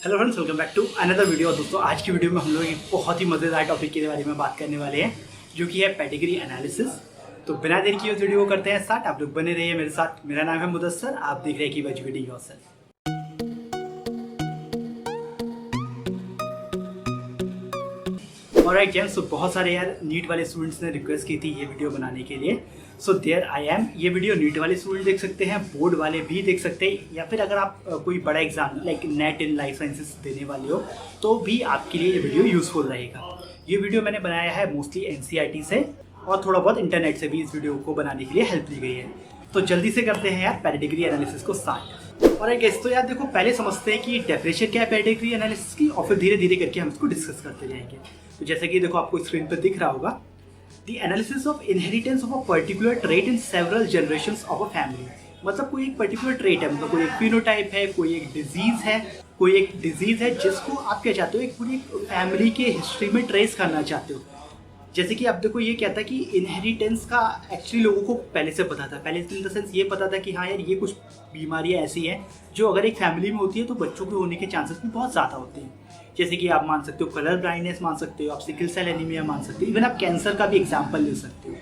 Hello friends, welcome back to another video. दोस्तों, आज की वीडियो में हम लोग एक बहुत ही मज़ेदार टॉपिक के बारे में बात करने वाले हैं, जो कि है पेडिग्री एनालिसिस। तो बिना देर किए उस वीडियो को करते हैं स्टार्ट। आप लोग बने रहिए मेरे साथ। मेरा नाम है मुदस्सर, आप देख रहे हैं keep educating yourself. Alright gents, तो बहुत सारे यार नीट वाले स्टूडेंट्स ने रिक्वेस्ट की थी ये वीडियो बनाने के लिए। So there I am. ये वीडियो नीट वाले स्टूडेंट देख सकते हैं, बोर्ड वाले भी देख सकते हैं, या फिर अगर आप कोई बड़ा exam like net in life sciences देने वाले हो तो भी आपके लिए ये वीडियो यूजफुल रहेगा। ये वीडियो मैंने बनाया है मोस्टली एनसीईआरटी से और थोड़ा बहुत इंटरनेट से भी इस वीडियो को बनाने के लिए हेल्प ली गई है। तो जल्दी से करते हैं यार पेडिग्री एनालिसिस को स्टार्ट। और एक गेस तो यार देखो, पहले समझते हैं कि डेफिनेशन क्या है पेडिग्री एनालिसिस की, और फिर धीरे धीरे करके हम इसको डिस्कस करते जाएंगे। तो जैसे कि देखो आपको स्क्रीन पर दिख रहा होगा, the analysis of inheritance of a particular trait in several generations of a family. मतलब कोई एक पर्टिकुलर ट्रेट है, मतलब कोई एक फिनोटाइप है, कोई एक डिजीज है, कोई एक डिजीज है जिसको आप क्या चाहते हो, एक पूरी फैमिली के हिस्ट्री में ट्रेस करना चाहते हो। जैसे कि आप देखो, ये क्या था कि इनहेरिटेंस का एक्चुअली लोगों को पहले से पता था। पहले इन द सेंस ये पता था कि हाँ यार, ये कुछ बीमारियाँ ऐसी हैं जो अगर एक फैमिली में होती है तो बच्चों के होने के चांसेस भी बहुत ज़्यादा होते हैं। जैसे कि आप मान सकते हो कलर ब्लाइंडनेस मान सकते हो, आप सिकल सेल एनीमिया मान सकते हो, इवन आप कैंसर का भी एग्जाम्पल ले सकते हो।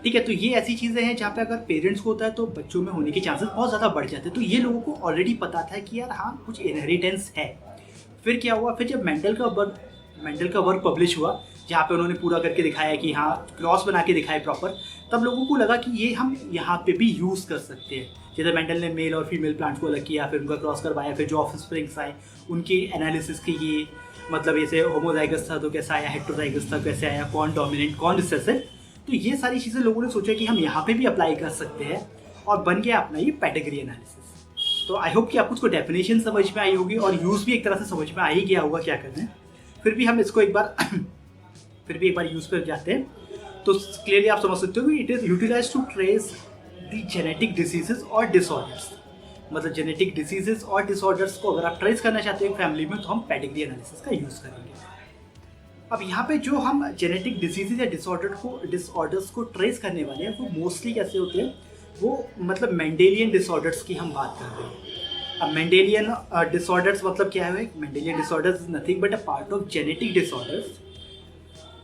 ठीक है, तो ये ऐसी चीज़ें हैं जहाँ पे अगर पेरेंट्स को होता है तो बच्चों में होने के चांसेस बहुत ज़्यादा बढ़ जाते हैं। तो ये लोगों को ऑलरेडी पता था कि यार हाँ, कुछ इनहेरिटेंस है। फिर क्या हुआ, फिर जब मेंडल का वर्क पब्लिश हुआ, जहाँ पे उन्होंने पूरा करके दिखाया कि हाँ, क्रॉस बना के दिखाए प्रॉपर, तब लोगों को लगा कि ये हम यहाँ पे भी यूज़ कर सकते हैं। जैसे मेंडल ने मेल और फीमेल प्लांट्स को अलग किया, फिर उनका क्रॉस करवाया, फिर जो ऑफस्प्रिंग्स आए उनकी एनालिसिस की, ये मतलब जैसे होमोजाइगस था तो कैसा आया, हेट्रोजाइगस था कैसे आया, कौन डोमिनेंट कौन रिसेसिव। तो ये सारी चीज़ें लोगों ने सोचा कि हम यहाँ पे भी अप्लाई कर सकते हैं, और बन गया अपना ये पेडिग्री एनालिसिस। तो आई होप कि आपको उसको डेफिनेशन समझ में आई होगी और यूज़ भी एक तरह से समझ में आ ही गया होगा क्या करना है। फिर भी हम इसको एक बार यूज़ कर जाते हैं तो क्लियरली आप समझ सकते हो कि it is utilize to trace the genetic diseases और डिसऑर्डर्स। मतलब जेनेटिक डिसीजेज और डिसऑर्डर्स को अगर आप ट्रेस करना चाहते हो फैमिली में, तो हम पेडिग्री एनालिसिस का यूज़ करेंगे। अब यहाँ पे जो हम जेनेटिक डिसीजेज या डिसऑर्डर्स को ट्रेस करने वाले हैं वो मोस्टली कैसे होते हैं, वो मतलब मेंडेलियन डिसऑर्डर्स की हम बात कर रहे हैं। अब मेंडेलियन डिसऑर्डर्स मतलब क्या है? Mendelian disorders is nothing but a part of genetic disorders.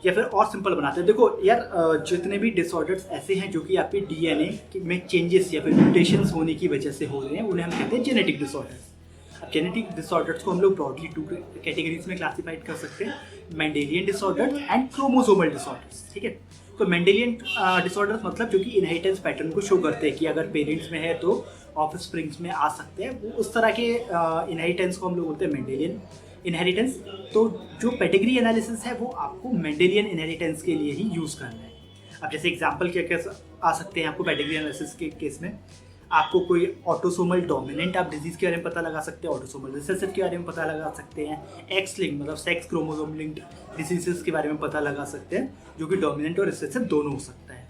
या फिर और सिंपल बनाते हैं, देखो यार, जितने भी डिसऑर्डर्स ऐसे हैं जो कि आपके डीएनए में चेंजेस या फिर म्यूटेशंस होने की वजह से हो रहे हैं, उन्हें हम कहते हैं जेनेटिक डिसऑर्डर्स। अब जेनेटिक डिसऑर्डर्स को हम लोग ब्रॉडली 2 कैटेगरीज में क्लासिफाइड कर सकते हैं, Mendelian disorders and chromosomal disorders. ठीक है, तो मेंडेलियन डिसऑर्डर्स मतलब जो कि इनहेरिटेंस पैटर्न को शो करते हैं कि अगर पेरेंट्स में है तो ऑफस्प्रिंग्स में आ सकते हैं, वो उस तरह के इनहेरिटेंस को हम लोग बोलते हैं मेंडेलियन इनहेरिटेंस। तो जो पेडिग्री एनालिसिस है वो आपको मेंडेलियन इनहेरिटेंस के लिए ही यूज़ करना है। अब जैसे एग्जांपल क्या क्या आ सकते हैं आपको पेडिग्री एनालिसिस के केस में, आपको कोई ऑटोसोमल डोमिनेंट आप डिजीज़ के बारे में पता लगा सकते हैं, ऑटोसोमल रिसेसिव के बारे में पता लगा सकते हैं, एक्स लिंक मतलब सेक्स क्रोमोसोम लिंक्ड डिजीजेस के बारे में पता लगा सकते हैं, जो कि डोमिनेंट और रिसेसिव दोनों हो सकता है।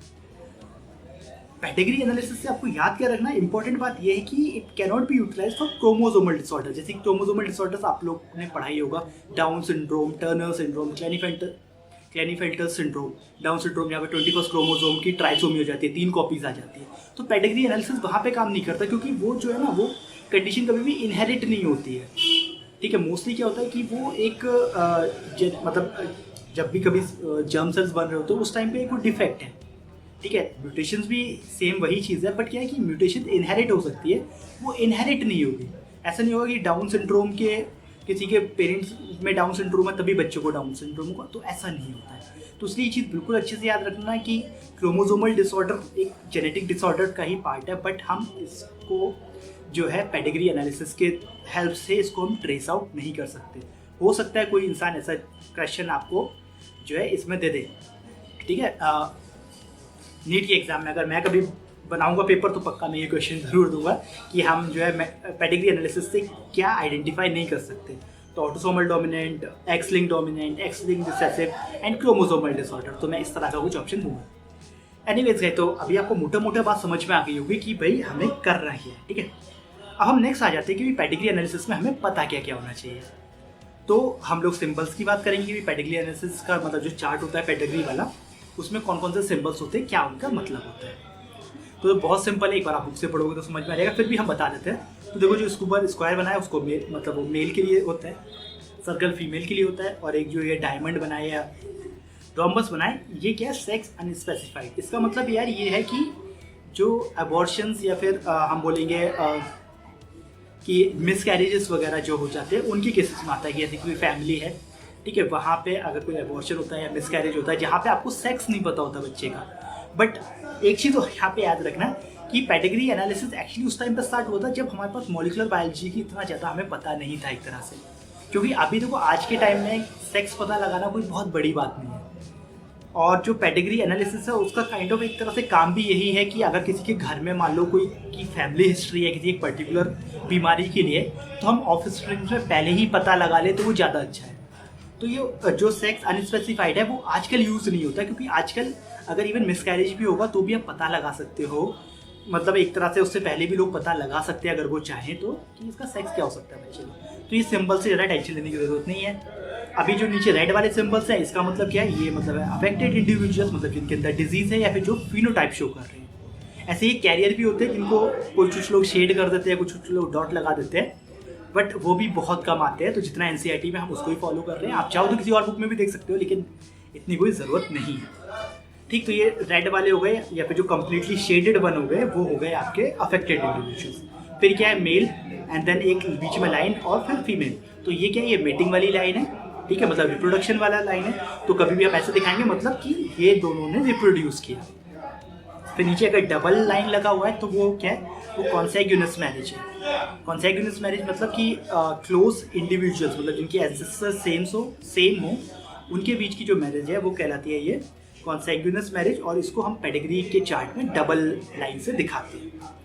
पेडिग्री एनालिसिस से आपको याद क्या रखना, इंपॉर्टेंट बात यह है कि it cannot be utilize for chromosomal disorder. जैसे क्रोमोसोमल डिसऑर्डर्स आप लोग ने पढ़ाई होगा, Down syndrome, Turner syndrome, Klinefelter syndrome. Down syndrome यहाँ पे 21 क्रोमोसोम की ट्राइसोमी हो जाती है, 3 कॉपीज आ जाती है। तो पेडिग्री एनालिसिस वहाँ पे काम नहीं करता, क्योंकि वो जो है ना, वो कंडीशन कभी भी इनहेरिट नहीं होती है। ठीक है, मोस्टली क्या होता है कि वो एक मतलब जब भी कभी जर्म सेल्स बन रहे होते हैं उस टाइम पे एक वो डिफेक्ट है। ठीक है, म्यूटेशंस भी सेम वही चीज़ है, बट क्या है कि म्यूटेशन इनहेरिट हो सकती है, वो इनहेरिट नहीं होगी। ऐसा नहीं होगा कि डाउन सिंड्रोम के किसी के पेरेंट्स में डाउन सिंड्रोम है तभी बच्चों को डाउन सिंड्रोम होगा, तो ऐसा नहीं होता है। तो इसलिए ये चीज़ बिल्कुल अच्छे से याद रखना है कि क्रोमोसोमल डिसऑर्डर एक जेनेटिक डिसऑर्डर का ही पार्ट है, बट हम इसको जो है पेडिग्री एनालिसिस के हेल्प से इसको हम ट्रेस आउट नहीं कर सकते। हो सकता है कोई इंसान ऐसा क्वेश्चन आपको जो है इसमें दे दे। ठीक है, नीट के एग्जाम में अगर मैं कभी बनाऊंगा पेपर तो पक्का मैं ये क्वेश्चन ज़रूर दूंगा कि हम जो है पेडिग्री एनालिसिस से क्या आइडेंटिफाई नहीं कर सकते। तो autosomal dominant, x link dominant, x link recessive and chromosomal disorder, तो मैं इस तरह का कुछ ऑप्शन दूंगा। एनीवेज गए, तो अभी आपको मोटा मोटा बात समझ में आ गई होगी कि भाई हमें करना ही है। ठीक है, अब हम नेक्स्ट आ जाते हैं कि पेडिग्री एनालिसिस में हमें पता क्या क्या होना चाहिए। तो हम लोग सिंबल्स की बात करेंगे कि पेडिग्री एनालिसिस का मतलब जो चार्ट होता है पेडिग्री वाला, उसमें कौन कौन से सिंबल्स होते हैं, क्या उनका मतलब होता है। तो बहुत सिंपल है, एक बार आप बुक से पढ़ोगे तो समझ में आ जाएगा, फिर भी हम बता देते हैं। तो देखो जो स्कूबर स्क्वायर बना है उसको मेल मतलब वो मेल के लिए होता है, सर्कल फीमेल के लिए होता है, और एक जो ये डायमंड बनाए या रोम्बस बनाए ये क्या है, सेक्स अनस्पेसिफाइड। इसका मतलब यार ये है कि जो अबॉर्शंस या फिर हम बोलेंगे कि मिसकैरेजेस वगैरह जो हो जाते हैं उनकी केसेस में आता है कि जैसे कोई फैमिली है, ठीक है, वहाँ पे अगर कोई अबॉर्शन होता है या मिसकैरेज होता है जहाँ पे आपको सेक्स नहीं पता होता बच्चे का। बट एक चीज़ तो यहाँ पे याद रखना कि पेडिग्री एनालिसिस एक्चुअली उस टाइम पर स्टार्ट हुआ था जब हमारे पास मॉलिक्यूलर बायोलॉजी की इतना ज़्यादा हमें पता नहीं था एक तरह से, क्योंकि अभी देखो आज के टाइम में सेक्स पता लगाना कोई बहुत बड़ी बात नहीं है। और जो पेडिग्री एनालिसिस है उसका काइंड ऑफ एक तरह से काम भी यही है कि अगर किसी के घर में मान लो कोई की फैमिली हिस्ट्री है किसी एक पर्टिकुलर बीमारी के लिए, तो हम ऑफस्प्रिंग में पहले ही पता लगा ले तो वो ज़्यादा अच्छा है। तो ये जो सेक्स अनस्पेसिफाइड है वो आजकल यूज़ नहीं होता, क्योंकि आजकल अगर इवन मिसकैरेज भी होगा तो भी आप पता लगा सकते हो, मतलब एक तरह से उससे पहले भी लोग पता लगा सकते हैं अगर वो चाहें तो कि इसका सेक्स क्या हो सकता है बच्चे में। तो ये सिंबल से ज़्यादा टेंशन लेने की ज़रूरत नहीं है। अभी जो नीचे रेड वाले सिंबल्स हैं इसका मतलब क्या है, ये मतलब है अफेक्टेड इंडिविजुअल्स, मतलब जिनके अंदर डिजीज़ है या फिर जो फिनोटाइप शो कर रहे हैं। ऐसे ही कैरियर भी होते हैं जिनको कुछ लोग शेड कर देते हैं, कुछ लोग डॉट लगा देते हैं, बट वो भी बहुत कम आते हैं। तो जितना एनसीईआरटी में हम उसको ही फॉलो कर रहे हैं, आप चाहो तो किसी और बुक में भी देख सकते हो, लेकिन इतनी कोई ज़रूरत नहीं है। ठीक, तो ये रेड वाले हो गए, या फिर जो कम्प्लीटली शेडेड वन हो गए वो हो गए आपके अफेक्टेड इंडिविजुअल्स। फिर क्या है, मेल एंड देन एक बीच में लाइन और फिर फीमेल। तो ये क्या है, ये मेटिंग वाली लाइन है, ठीक है, मतलब रिप्रोडक्शन वाला लाइन है। तो कभी भी आप ऐसे दिखाएंगे मतलब कि ये दोनों ने रिप्रोड्यूस किया। फिर नीचे अगर डबल लाइन लगा हुआ है तो वो क्या है, वो कॉन्सेग्यूनस मैरिज है। कॉन्सेग्यूनस मैरिज मतलब कि क्लोज इंडिविजुअल्स, मतलब जिनकी एंसेस्टर सेम हो उनके बीच की जो मैरिज है वो कहलाती है ये कॉन्सेग्यूनस मैरिज, और इसको हम पेडिग्री के चार्ट में डबल लाइन से दिखाते हैं।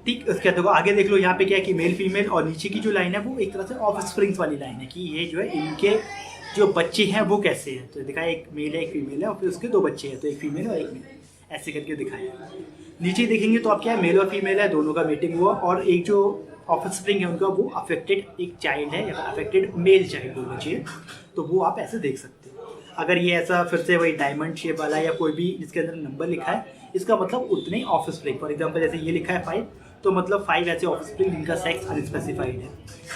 ठीक, उसके बाद देखो आगे देख लो, यहाँ पे क्या है कि मेल फीमेल, और नीचे की जो लाइन है वो एक तरह से ऑफ स्प्रिंग्स वाली लाइन है कि ये जो है इनके जो बच्चे हैं वो कैसे हैं। तो दिखाया एक मेल है एक फीमेल है और फिर उसके दो बच्चे हैं, तो एक फीमेल और एक मेल, ऐसे करके दिखाया। नीचे देखेंगे तो आप क्या है, मेल और फीमेल है, दोनों का मेटिंग हुआ, और एक जो ऑफ स्प्रिंग है उनका वो अफेक्टेड एक चाइल्ड है या अफेक्टेड मेल चाइल्ड होना चाहिए, तो वो आप ऐसे देख सकते हो। अगर ये ऐसा फिर से वही डायमंड शेप वाला या कोई भी जिसके अंदर नंबर लिखा है, इसका मतलब उतने ऑफ स्प्रिंग। फॉर एग्जाम्पल जैसे ये लिखा है 5, तो मतलब 5 ऐसे ऑफ स्प्रिंग जिनका सेक्स अनस्पेसिफाइड है।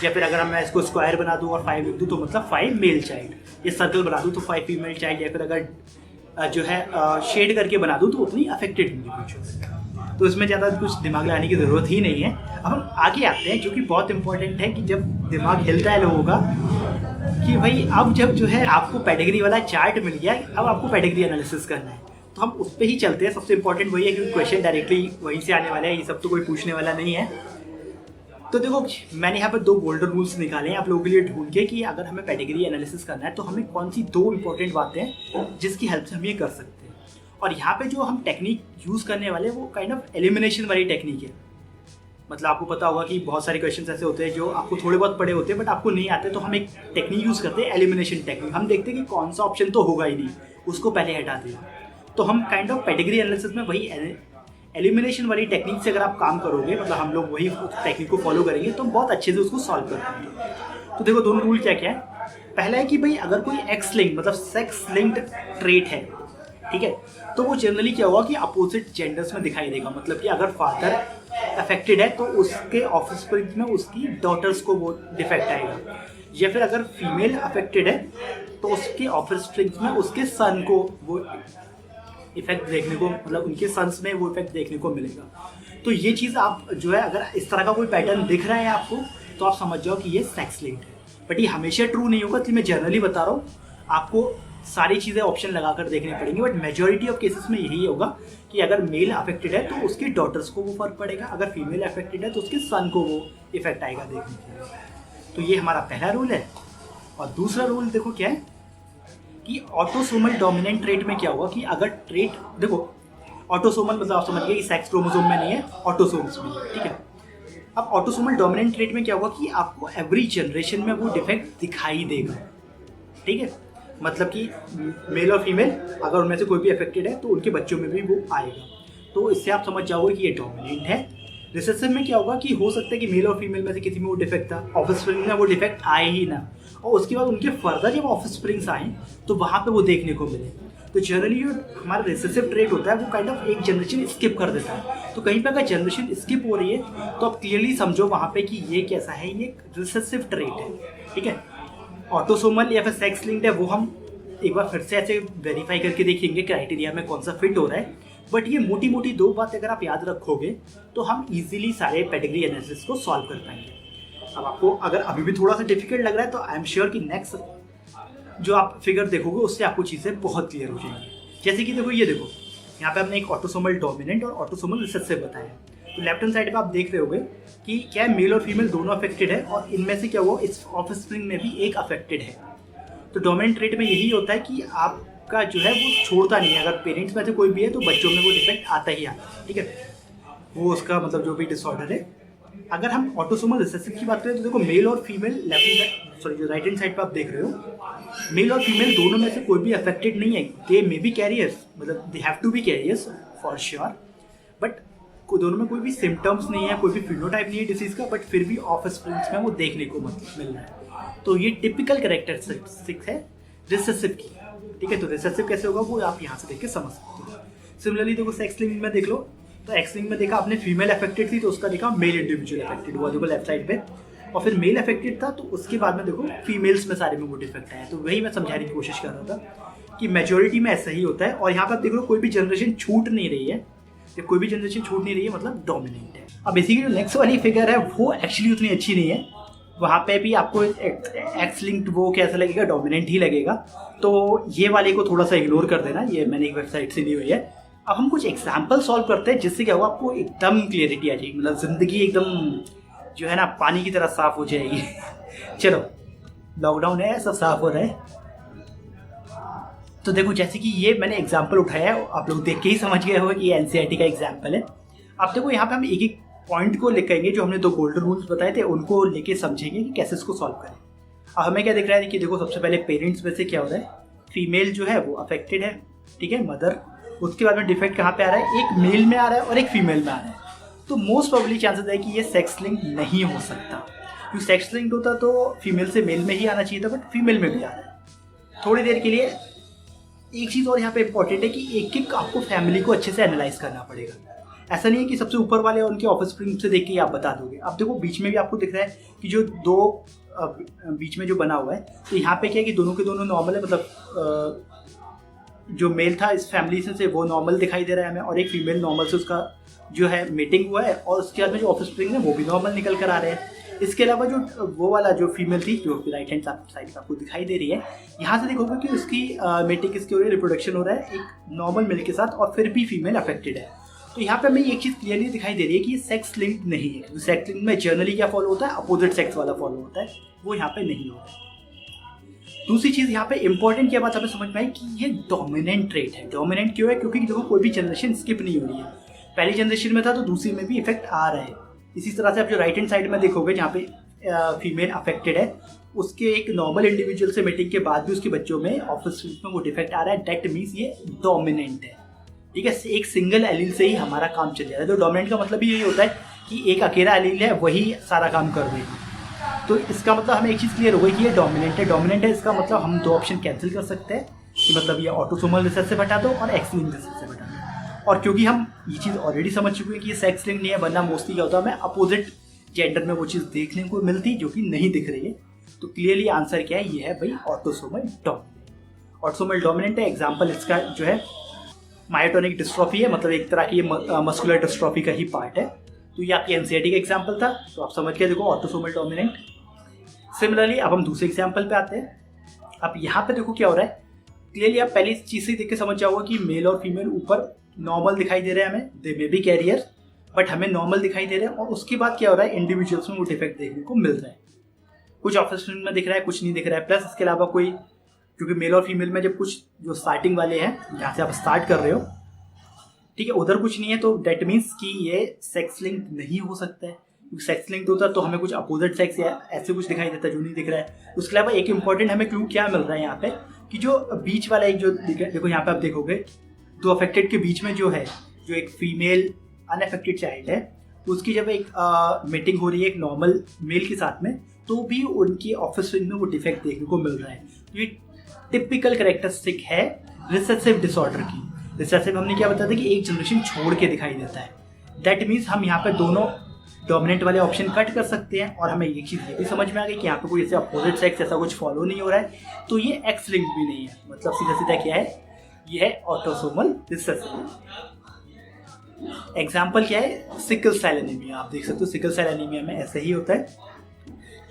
या फिर अगर मैं इसको स्क्वायर बना दूँ और 5 लिख दूँ तो मतलब 5 मेल चाइल्ड, ये सर्कल बना दूँ तो 5 फीमेल चाइल्ड, या फिर अगर जो है शेड करके बना दूँ तो उतनी अफेक्टेड इंडिविजुअल। तो इसमें ज़्यादा कुछ दिमाग लगाने की ज़रूरत ही नहीं है। अब हम आगे आते हैं, जो कि बहुत इंपॉर्टेंट है कि जब दिमाग हिलता है लोगों का कि भाई अब जब जो है आपको पेडिग्री वाला चार्ट मिल गया, अब आपको पेडिग्री एनालिसिस करना है, तो हम उस पर ही चलते हैं। सबसे इंपॉर्टेंट वही है क्योंकि क्वेश्चन डायरेक्टली वहीं से आने वाले हैं, ये सब तो कोई पूछने वाला नहीं है। तो देखो मैंने यहाँ पर 2 गोल्डन रूल्स निकाले हैं आप लोगों के लिए ढूंढ के कि अगर हमें पेडिग्री एनालिसिस करना है तो हमें कौन सी 2 इंपॉर्टेंट बातें हैं जिसकी हेल्प से हम ये कर सकते हैं। और यहाँ पे जो हम टेक्निक यूज़ करने वाले हैं वो काइंड ऑफ एलिमिनेशन वाली टेक्निक है। मतलब आपको पता होगा कि बहुत सारे क्वेश्चन ऐसे होते हैं जो आपको थोड़े बहुत पढ़े होते हैं बट आपको नहीं आते, तो हम एक टेक्निक यूज़ करते हैं एलिमिनेशन टेक्निक। हम देखते हैं कि कौन सा ऑप्शन तो होगा ही नहीं, उसको पहले हटा दें। तो हम काइंड ऑफ पेडिग्री एनालिसिस में वही एलिमिनेशन वाली टेक्निक से अगर आप काम करोगे, मतलब हम लोग वही टेक्निक को फॉलो करेंगे तो बहुत अच्छे से उसको सॉल्व कर पाएंगे। तो देखो दोनों रूल क्या क्या है। पहला है कि भाई अगर कोई एक्स लिंक्ड मतलब सेक्स लिंक्ड ट्रेट है, ठीक है, तो वो जनरली क्या होगा कि अपोजिट जेंडर्स में दिखाई देगा। मतलब कि अगर फादर अफेक्टेड है तो उसके ऑफस्प्रिंग में उसकी डॉटर्स को वो डिफेक्ट आएगा, या फिर अगर फीमेल अफेक्टेड है तो उसके ऑफस्प्रिंग में उसके सन को वो इफेक्ट देखने को, मतलब उनके सन्स में वो इफेक्ट देखने को मिलेगा। तो ये चीज़ आप जो है अगर इस तरह का कोई पैटर्न दिख रहा है आपको तो आप समझ जाओ कि ये सेक्स लिंक्ड है। बट ये हमेशा ट्रू नहीं होगा, तो मैं जनरली बता रहा हूँ, आपको सारी चीज़ें ऑप्शन लगाकर देखनी पड़ेंगी। बट मेजॉरिटी ऑफ केसेस में यही होगा कि अगर मेल अफेक्टेड है तो उसके डॉटर्स को वो फर्क पड़ेगा, अगर फीमेल अफेक्टेड है तो उसके सन को वो इफेक्ट आएगा देखने के लिए। तो ये हमारा पहला रूल है। और दूसरा रूल देखो क्या है कि ऑटोसोमल डोमिनेंट ट्रेट में क्या होगा कि अगर ट्रेट देखो ऑटोसोमल मतलब आप समझिए कि सेक्स क्रोमोसोम में नहीं है, ऑटोसोम्स में, ठीक है। अब ऑटोसोमल डोमिनेंट ट्रेट में क्या होगा कि आपको एवरी जनरेशन में वो डिफेक्ट दिखाई देगा, ठीक है। मतलब कि मेल और फीमेल अगर उनमें से कोई भी अफेक्टेड है तो उनके बच्चों में भी वो आएगा। तो इससे आप समझ जाओगे कि ये डोमिनेंट है। रिसेसिव में क्या होगा कि हो सकता है कि मेल और फीमेल में से किसी में वो डिफेक्ट था, ऑफस्प्रिंग में वो डिफेक्ट आए ही ना, और उसके बाद उनके फर्दर जब ऑफस्प्रिंग्स आए तो वहाँ पे वो देखने को मिले। तो जनरली जो हमारा रिसेसिव ट्रेट होता है वो काइंड ऑफ एक जनरेशन स्किप कर देता है। तो कहीं पर अगर जनरेशन स्किप हो रही है तो आप क्लियरली समझो वहाँ पे कि ये कैसा है, ये रिसेसिव ट्रेट है, ठीक है। ऑटोसोमल या फिर सेक्स लिंक्ड है वो हम एक बार फिर से ऐसे वेरीफाई करके देखेंगे क्राइटेरिया में कौन सा फिट हो रहा है। बट ये मोटी मोटी दो बातें अगर आप याद रखोगे तो हम इजीली सारे पेडिग्री एनालिसिस को सॉल्व कर पाएंगे। अब आपको अगर अभी भी थोड़ा सा डिफिकल्ट लग रहा है तो आई एम श्योर कि नेक्स्ट जो आप फिगर देखोगे उससे आपको चीज़ें बहुत क्लियर हो जाएंगी। जैसे कि देखो, ये देखो यहाँ पे हमने एक ऑटोसोमल डोमिनेंट और ऑटोसोमल रिसेसिव बताया। तो लेफ्ट हैंड साइड पे आप देख रहे होगे कि क्या मेल और फीमेल दोनों अफेक्टेड है और इनमें से क्या हुआ, इस ऑफस्प्रिंग में भी एक अफेक्टेड है। तो डोमिनेंट ट्रेट में यही होता है कि आपका जो है वो छोड़ता नहीं है, अगर पेरेंट्स में से कोई भी है तो बच्चों में वो डिफेक्ट आता ही आता है, ठीक है। वो उसका मतलब जो भी डिसऑर्डर है। अगर हम ऑटोसोमल रिसेसिव की बात करें तो देखो मेल और फीमेल जो राइट हैंड साइड पे आप देख रहे हो, मेल और फीमेल दोनों में से कोई भी अफेक्टेड नहीं है। दे मे बी कैरियर्स, मतलब they have to be carriers for sure, but दोनों में कोई भी सिम्टम्स नहीं है, कोई भी फिनोटाइप नहीं है डिसीज का, बट फिर भी ऑफस्प्रिंग्स में वो देखने को मिल रहा है। तो ये टिपिकल कैरेक्टरिस्टिक्स है रिसेसिव की, ठीक है। तो रिसेसिव कैसे होगा वो आप यहाँ से देख के समझ सकते हो। सिमिलरली देखो सेक्स लिंक में देख लो, तो एक्स लिंक में देखा आपने फीमेल अफेक्टेड थी तो उसका देखा मेल इंडिविजुअल अफेक्टेड हुआ, देखो लेफ्ट साइड पे, और फिर मेल अफेक्टेड था तो उसके बाद में देखो फीमेल्स में सारे में वो डिफेक्ट आया। तो वही मैं समझाने की कोशिश कर रहा था कि मेजोरिटी में ऐसा ही होता है। और यहाँ पर देख लो कोई भी जनरेशन छूट नहीं रही है, कोई भी जनरेशन छूट नहीं रही है, मतलब डोमिनेंट है। अब इसी की जो नेक्स्ट वाली फिगर है वो एक्चुअली उतनी अच्छी नहीं है, वहाँ पे भी आपको एक्स लिंक्ड वो कैसा लगेगा, डोमिनेंट ही लगेगा। तो ये वाले को थोड़ा सा इग्नोर कर देना, ये मैंने एक वेबसाइट से ली हुई है। अब हम कुछ एग्जाम्पल सॉल्व करते हैं जिससे क्या होगा आपको एकदम क्लियरिटी आ जाएगी, मतलब जिंदगी एकदम जो है ना पानी की तरह साफ हो जाएगी। चलो लॉकडाउन है, सब साफ हो रहा है। तो देखो जैसे कि ये मैंने एग्जाम्पल उठाया है, आप लोग देख के ही समझ गए होंगे कि ये एनसीईआरटी का एग्जाम्पल है। अब देखो यहाँ पे हम एक एक पॉइंट को लेकर जो हमने दो गोल्डन रूल्स बताए थे उनको लेके समझेंगे कि कैसे इसको सॉल्व करें। अब हमें क्या दिख रहा है कि देखो सबसे पहले पेरेंट्स में से क्या हो रहा है, फीमेल जो है वो अफेक्टेड है, ठीक है, मदर। उसके बाद में डिफेक्ट कहाँ पे आ रहा है, एक मेल में आ रहा है और एक फीमेल में आ रहा है। तो मोस्ट प्रोबेबली चांसेस है कि ये सेक्स लिंक नहीं हो सकता, क्योंकि सेक्स लिंक होता तो फीमेल से मेल में ही आना चाहिए था, बट फीमेल में भी आ रहा है। थोड़ी देर के लिए एक चीज़ और यहाँ पे इंपॉर्टेंट है कि एक एक आपको फैमिली को अच्छे से एनालाइज करना पड़ेगा। ऐसा नहीं है कि सबसे ऊपर वाले और उनके ऑफस्प्रिंग से देख के आप बता दोगे। अब देखो बीच में भी आपको दिख रहा है कि जो दो बीच में जो बना हुआ है, तो यहाँ पे क्या है कि दोनों के दोनों नॉर्मल है, मतलब जो मेल था इस फैमिली से वो नॉर्मल दिखाई दे रहा है हमें, और एक फीमेल नॉर्मल से उसका जो है मीटिंग हुआ है, और उसके बाद में जो ऑफस्प्रिंग है वो भी नॉर्मल निकल कर आ रहे हैं। इसके अलावा जो वो वाला जो फीमेल थी जो राइट हैंड साइड पर आपको दिखाई दे रही है, यहाँ से देखोगे कि उसकी मीटिंग किसकी हो रही है, रिप्रोडक्शन हो रहा है एक नॉर्मल मेल के साथ, और फिर भी फीमेल अफेक्टेड है। तो यहाँ पे हमें एक चीज़ क्लियरली दिखाई दे रही है कि ये सेक्स लिंक नहीं है। सेक्स लिंक में जनरली क्या फॉलो होता है, अपोजिट सेक्स वाला फॉलो होता है, वो यहाँ पे नहीं होता है। दूसरी चीज़ यहाँ पे इंपॉर्टेंट क्या बात हमें समझ में आई कि ये डोमिनेंट ट्रेट है। डोमिनेंट क्यों है, क्योंकि देखो कोई भी जनरेशन स्किप नहीं हो रही है, पहली जनरेशन में था तो दूसरी में भी इफेक्ट आ रहा है। इसी तरह से आप जो राइट हैंड साइड में देखोगे जहाँ पे फीमेल अफेक्टेड है, उसके एक नॉर्मल इंडिविजुअल से मीटिंग के बाद भी उसके बच्चों में ऑफस्प्रिंग में वो डिफेक्ट आ रहा है, दैट मीन्स ये डोमिनेंट है, ठीक है। एक सिंगल एलील से ही हमारा काम चल जाता है। तो डोमिनेंट का मतलब ही यही होता है कि एक अकेला एलील है वही सारा काम कर देगा। तो इसका मतलब हमें एक चीज़ क्लियर हो गई कि ये डोमिनेंट है। डोमिनेंट है इसका मतलब हम दो ऑप्शन कैंसिल कर सकते हैं कि मतलब ये ऑटोसोमल रिसेसिव हटा दो और एक्स लिंक्ड रिसेसिव हटा दो। और क्योंकि हम ये चीज़ ऑलरेडी समझ चुके हैं कि ये सेक्स लिंक नहीं है, वरना मोस्टली क्या होता है हमें अपोजिट जेंडर में वो चीज़ देखने को मिलती जो कि नहीं दिख रही है। तो क्लियरली आंसर क्या है, ये है भाई ऑटोसोमल डोमिनेंट। ऑटोसोमल डोमिनेंट है, एग्जाम्पल इसका जो है मायोटोनिक डिस्ट्रॉफी है, मतलब एक तरह की ये मस्कुलर डिस्ट्रॉफी का ही पार्ट है। तो ये आपकी एनसीईआरटी का एग्जाम्पल था, तो आप समझ के देखो ऑटोसोमल डोमिनेंट। सिमिलरली अब हम दूसरे एग्जाम्पल पे आते हैं। अब यहाँ पे देखो क्या हो रहा है, क्लियरली आप पहली चीज़ से देख के समझ जाओगे कि मेल और फीमेल ऊपर नॉर्मल दिखाई दे रहे हैं हमें, दे मे बी कैरियर, बट हमें नॉर्मल दिखाई दे रहे हैं। और उसके बाद क्या हो रहा है, इंडिविजुअल्स में वो डिफेक्ट देखने को मिल रहा है, कुछ ऑफस्प्रिंग में दिख रहा है, कुछ नहीं दिख रहा है। प्लस इसके अलावा कोई, क्योंकि मेल और फीमेल में जब कुछ जो स्टार्टिंग वाले हैं जहाँ से आप स्टार्ट कर रहे हो, ठीक है, उधर कुछ नहीं है, तो डेट मीन्स कि ये सेक्स लिंक नहीं हो सकता है। क्योंकि सेक्स लिंक होता तो हमें कुछ अपोजिट सेक्स या ऐसे कुछ दिखाई देता जो नहीं दिख रहा है। उसके अलावा एक इंपॉर्टेंट हमें क्लू क्या मिल रहा है यहाँ पे, कि जो बीच वाला एक जो देखो यहाँ पे आप देखोगे दो अफेक्टेड के बीच में जो है, जो एक फीमेल अनअफेक्टेड चाइल्ड है, उसकी जब एक मीटिंग हो रही है एक नॉर्मल मेल के साथ में, तो भी उनकी ऑफस्प्रिंग में वो डिफेक्ट देखने को मिल रहा है। तो ये टिपिकल कैरेक्टरिस्टिक है रिसेसिव डिसऑर्डर की। रिसेसिव हमने क्या बताया था कि एक जनरेशन छोड़ के दिखाई देता है। दैट मीन्स हम यहाँ पे दोनों डोमिनेंट वाले ऑप्शन कट कर सकते हैं, और हमें एक चीज़ ये भी समझ में आ गई कि यहाँ पे कोई ऐसे अपोजिट सेक्स ऐसा कुछ फॉलो नहीं हो रहा है, तो ये एक्स लिंक भी नहीं है। मतलब सीधा सीधा क्या है, ये है ऑटोसोमल रिसेसिव। एग्जाम्पल क्या है, सिकल सेल एनीमिया। आप देख सकते हो सिकल सेल एनीमिया में ऐसे ही होता है,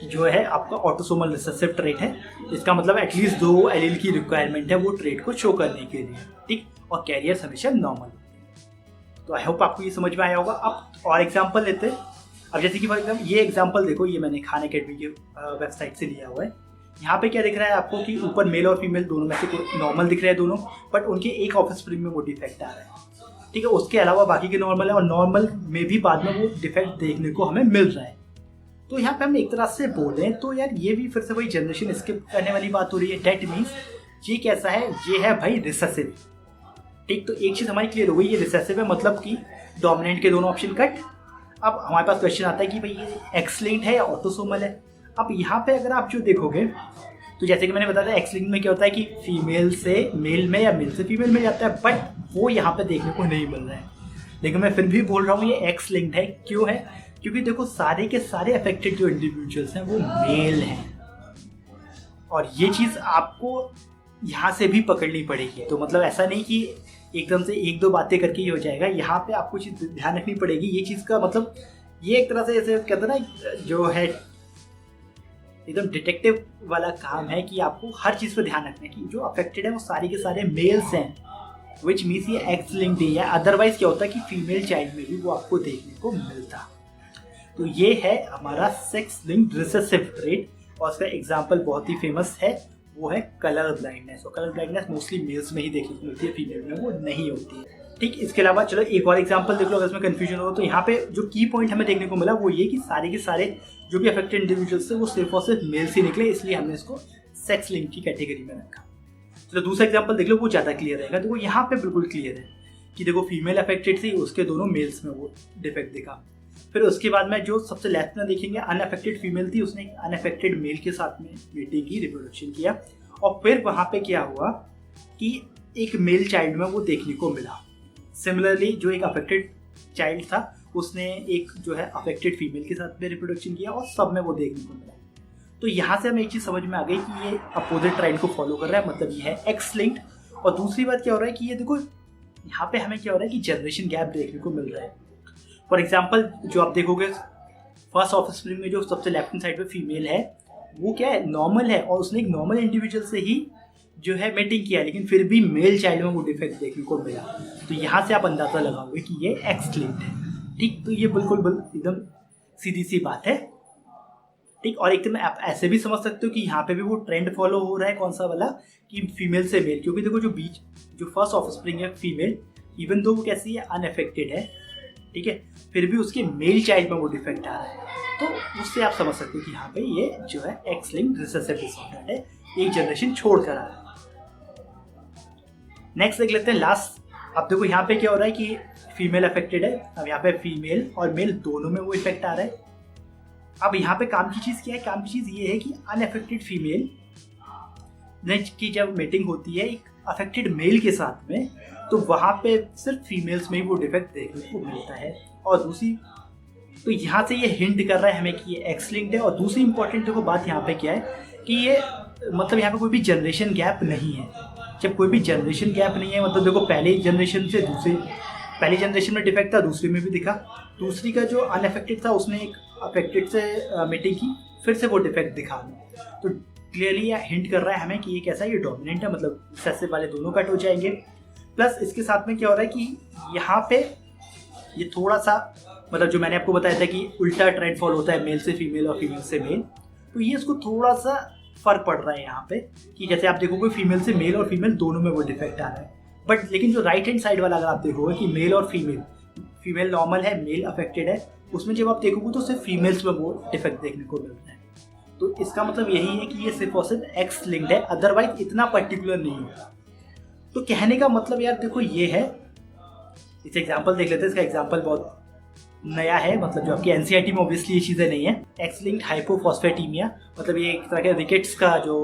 जो है आपका ऑटोसोमल रिसेसिव ट्रेट है। इसका मतलब एटलीस्ट 2 एलील की रिक्वायरमेंट है वो ट्रेट को शो करने के लिए, ठीक। और कैरियर्स हमेशा नॉर्मल। तो आई होप आपको ये समझ में आया होगा। अब और एग्जांपल लेते हैं। अब जैसे कि फॉर एग्जाम्पल ये एग्जांपल देखो, ये मैंने खान अकेडमी की वेबसाइट से लिया हुआ है। यहाँ पे क्या दिख रहा है आपको कि ऊपर मेल और फीमेल दोनों में से नॉर्मल दिख रहे हैं दोनों, बट उनके एक ऑफस्प्रिंग में वो डिफेक्ट आ रहा है, ठीक है। उसके अलावा बाकी के नॉर्मल है, और नॉर्मल में भी बाद में वो डिफेक्ट देखने को हमें मिल रहा है। तो यहाँ पे हम एक तरह से बोलें तो यार ये भी फिर से वही जनरेशन स्किप करने वाली बात हो रही है। डेट मीन्स ये कैसा है, ये है भाई रिसेसिव, ठीक। तो एक चीज़ हमारी क्लियर हो गई, ये रिसेसिव है, मतलब कि डोमिनेंट के दोनों ऑप्शन कट। अब हमारे पास क्वेश्चन आता है कि भाई ये एक्स लिंक्ड है या ऑटोसोमल है। अब यहाँ पे अगर आप जो देखोगे तो जैसे कि मैंने बताया था, एक्स लिंक्ड में क्या होता है कि फीमेल से मेल में या मेल से फीमेल में जाता है, बट वो यहाँ पे देखने को नहीं मिल रहा है। लेकिन मैं फिर भी बोल रहा हूँ ये एक्स लिंक्ड है। क्यों है, क्योंकि देखो सारे के सारे अफेक्टेड जो इंडिविजुअल्स हैं वो मेल हैं, और ये चीज़ आपको यहाँ से भी पकड़नी पड़ेगी। तो मतलब ऐसा नहीं कि एकदम से 1-2 बातें करके ही हो जाएगा, यहाँ पे आपको चीज़ ध्यान रखनी पड़ेगी। ये चीज़ का मतलब ये एक तरह से ऐसे कहते हैं ना, जो है एकदम डिटेक्टिव वाला काम है कि आपको हर चीज़ पर ध्यान रखना है कि जो अफेक्टेड है वो सारे के सारे मेल्स हैं, विच मीन्स ये एक्स लिंक्ड है। अदरवाइज क्या होता है कि फीमेल चाइल्ड में भी वो आपको देखने को मिलता। तो ये है हमारा सेक्स लिंक्ड रिसेसिव ट्रेट, और उसका एग्जाम्पल बहुत ही फेमस है, वो है कलर ब्लाइंडनेस। और कलर ब्लाइंडनेस मोस्टली मेल्स में ही देखने को मिलती है, फीमेल में वो नहीं होती है, ठीक। इसके अलावा चलो एक और एग्जांपल देख लो, अगर इसमें कंफ्यूजन हो तो यहाँ पे जो की पॉइंट हमें देखने को मिला वो ये कि सारे के सारे जो भी अफेक्टेड इंडिविजुअल्स थे वो सिर्फ और सिर्फ मेल से निकले, इसलिए हमने इसको सेक्स लिंक की कैटेगरी में रखा। चलो दूसरा एग्जाम्पल देख लो, वो ज़्यादा क्लियर रहेगा। देखो यहाँ पे बिल्कुल क्लियर है कि देखो फीमेल अफेक्टेड थी, उसके दोनों मेल्स में वो डिफेक्ट दिखा। फिर उसके बाद में जो सबसे लेफ्ट में देखेंगे, अनअफेक्टेड फीमेल थी, उसने अनअफेक्टेड मेल के साथ में मीटिंग की, रिप्रोडक्शन किया, और फिर वहाँ पे क्या हुआ कि एक मेल चाइल्ड में वो देखने को मिला। सिमिलरली जो एक अफेक्टेड चाइल्ड था उसने एक जो है अफेक्टेड फीमेल के साथ में रिप्रोडक्शन किया, और सब में वो देखने को मिला। तो यहाँ से हमें एक चीज़ समझ में आ गई कि ये अपोजिट ट्रेंड को फॉलो कर रहा है, मतलब ये है एक्स लिंक्ड। और दूसरी बात क्या हो रहा है कि ये देखो यहाँ पे हमें क्या हो रहा है कि जनरेशन गैप देखने को मिल रहा है। फॉर एग्जाम्पल जो आप देखोगे फर्स्ट ऑफस्प्रिंग में जो सबसे लेफ्ट हैंड साइड पे फीमेल है वो क्या है, नॉर्मल है, और उसने एक नॉर्मल इंडिविजुअल से ही जो है मेटिंग किया, लेकिन फिर भी मेल चाइल्ड में वो डिफेक्ट देखने को मिला। तो यहाँ से आप अंदाजा लगाओगे कि ये एक्स लिंक्ड है, ठीक। तो ये बिल्कुल एकदम सीधी सी बात है, ठीक। और एकदम आप ऐसे भी समझ सकते हो कि यहाँ पे भी वो ट्रेंड फॉलो हो रहा है, कौन सा वाला, कि फीमेल से मेल। क्योंकि देखो जो फर्स्ट ऑफस्प्रिंग है फीमेल, इवन दो वो कैसी है, अनअफेक्टेड है, ठीक है, फिर भी उसके मेल चाइल्ड में वो डिफेक्ट आ रहा है। तो उससे आप समझ सकते हो कि यहाँ पे ये जो है एक्स लिंक्ड रिसेसिव डिसऑर्डर है, एक जनरेशन छोड़ कर आ रहा है। नेक्स्ट देख लेते हैं लास्ट। अब देखो यहाँ पे क्या हो रहा है कि फीमेल अफेक्टेड है, अब यहाँ पे फीमेल और मेल दोनों में वो इफेक्ट आ रहा है। अब यहाँ पे काम की चीज़ क्या है, काम की चीज़ ये है कि अनअफेक्टेड फीमेल की जब मीटिंग होती है एक अफेक्टेड मेल के साथ में, तो वहाँ पे सिर्फ फीमेल्स में ही वो डिफेक्ट देखने को मिलता है। और दूसरी, तो यहाँ से ये हिंट कर रहा है हमें कि ये एक्स लिंक्ड है। और दूसरी इंपॉर्टेंट देखो बात यहाँ पे क्या है कि ये मतलब यहाँ पे कोई भी जनरेशन गैप नहीं है। जब कोई भी जनरेशन गैप नहीं है, मतलब देखो पहले जनरेशन से पहली जनरेशन में डिफेक्ट था, दूसरी में भी दिखा, दूसरी का जो अनअफेक्टेड था उसने एक अफेक्टेड से मीटिंग की, फिर से वो डिफेक्ट दिखा। तो क्लियरली ये हिंट कर रहा है हमें कि ये कैसा है, ये डोमिनेंट है, मतलब रिसेसिव वाले दोनों कट हो जाएंगे। प्लस इसके साथ में क्या हो रहा है कि यहाँ पे ये थोड़ा सा मतलब जो मैंने आपको बताया था कि उल्टा ट्रेंड फॉलो होता है मेल से फीमेल और फीमेल से मेल, तो ये इसको थोड़ा सा फर्क पड़ रहा है यहाँ पे कि जैसे आप देखोगे फीमेल से मेल और फीमेल दोनों में वो डिफेक्ट आ रहा है। बट लेकिन जो राइट हैंड साइड वाला अगर आप देखोगे कि मेल और फीमेल नॉर्मल है, मेल अफेक्टेड है, उसमें जब आप देखोगे तो सिर्फ फीमेल्स में वो डिफेक्ट देखने को मिल रहा है। तो इसका मतलब यही है कि ये सिर्फ और सिर्फ एक्स लिंक्ड है, अदरवाइज इतना पर्टिकुलर नहीं है। तो कहने का मतलब यार देखो ये है, इस एग्जाम्पल देख लेते हैं। इसका एग्जाम्पल बहुत नया है, मतलब जो आपकी एनसीईआरटी में ऑब्वियसली ये चीज़ें नहीं है। एक्स लिंक्ड हाइपोफॉस्फेटीमिया, मतलब ये एक तरह के रिकेट्स का जो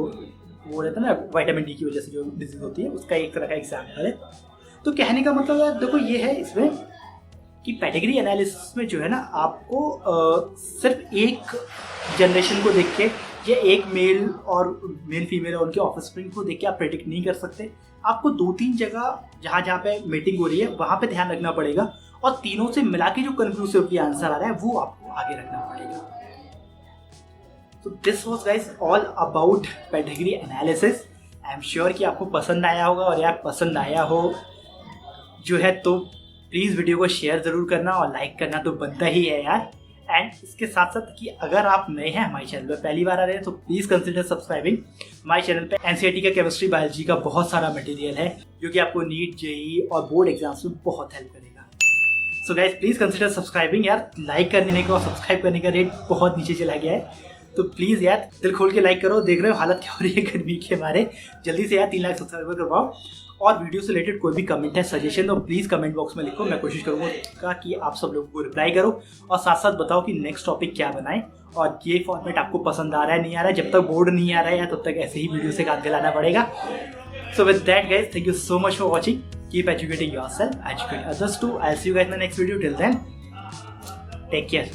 वो रहता है ना विटामिन डी की वजह से जो डिजीज होती है, उसका एक तरह का एग्जाम्पल है। तो कहने का मतलब यार देखो ये है इसमें कि पेडिग्री एनालिसिस में जो है ना आपको सिर्फ एक जनरेशन को देख के या एक मेल और मेल फीमेल और उनके ऑफस्प्रिंग को देख के आप प्रेडिक्ट नहीं कर सकते। आपको 2-3 जगह जहाँ पे मीटिंग हो रही है वहाँ पे ध्यान रखना पड़ेगा, और तीनों से मिला के जो कंक्लूसिव आंसर आ रहा है वो आपको आगे रखना पड़ेगा। तो this was guys all about pedigree analysis. I am sure कि आपको पसंद आया होगा, और यार पसंद आया हो जो है तो प्लीज़ वीडियो को शेयर ज़रूर करना और लाइक करना तो बनता ही है यार। एंड इसके साथ साथ कि अगर आप नए हैं हमारे चैनल पर, पहली बार आ रहे हैं, तो प्लीज़ कंसिडर सब्सक्राइबिंग। हमारे चैनल पे एनसीईआरटी का केमिस्ट्री बायोलॉजी का बहुत सारा मटेरियल है जो कि आपको नीट, जेईई और बोर्ड एग्जाम्स में बहुत हेल्प करेगा। So guys please consider subscribing. यार लाइक करने का और सब्सक्राइब करने का रेट बहुत नीचे चला गया है, तो प्लीज़ यार दिल खोल के लाइक करो। देख रहे हो हालत क्या हो रही है गर्मी के हमारे। जल्दी से यार 3 लाख सब्सक्राइबर करवाओ। और वीडियो से रिलेटेड कोई भी कमेंट है, सजेशन, तो प्लीज़ कमेंट बॉक्स में लिखो। मैं कोशिश करूँगा कि आप सब लोगों को रिप्लाई करो, और साथ साथ बताओ कि नेक्स्ट टॉपिक क्या बनाएं, और ये फॉर्मेट आपको पसंद आ रहा है नहीं आ रहा है। जब तक बोर्ड नहीं आ रहा है तब तक ऐसे ही वीडियो से काम चलाना पड़ेगा। So with that guys, thank you so much for watching. Keep educating yourself, educate others too. I will see you guys in the next video. Till then take care.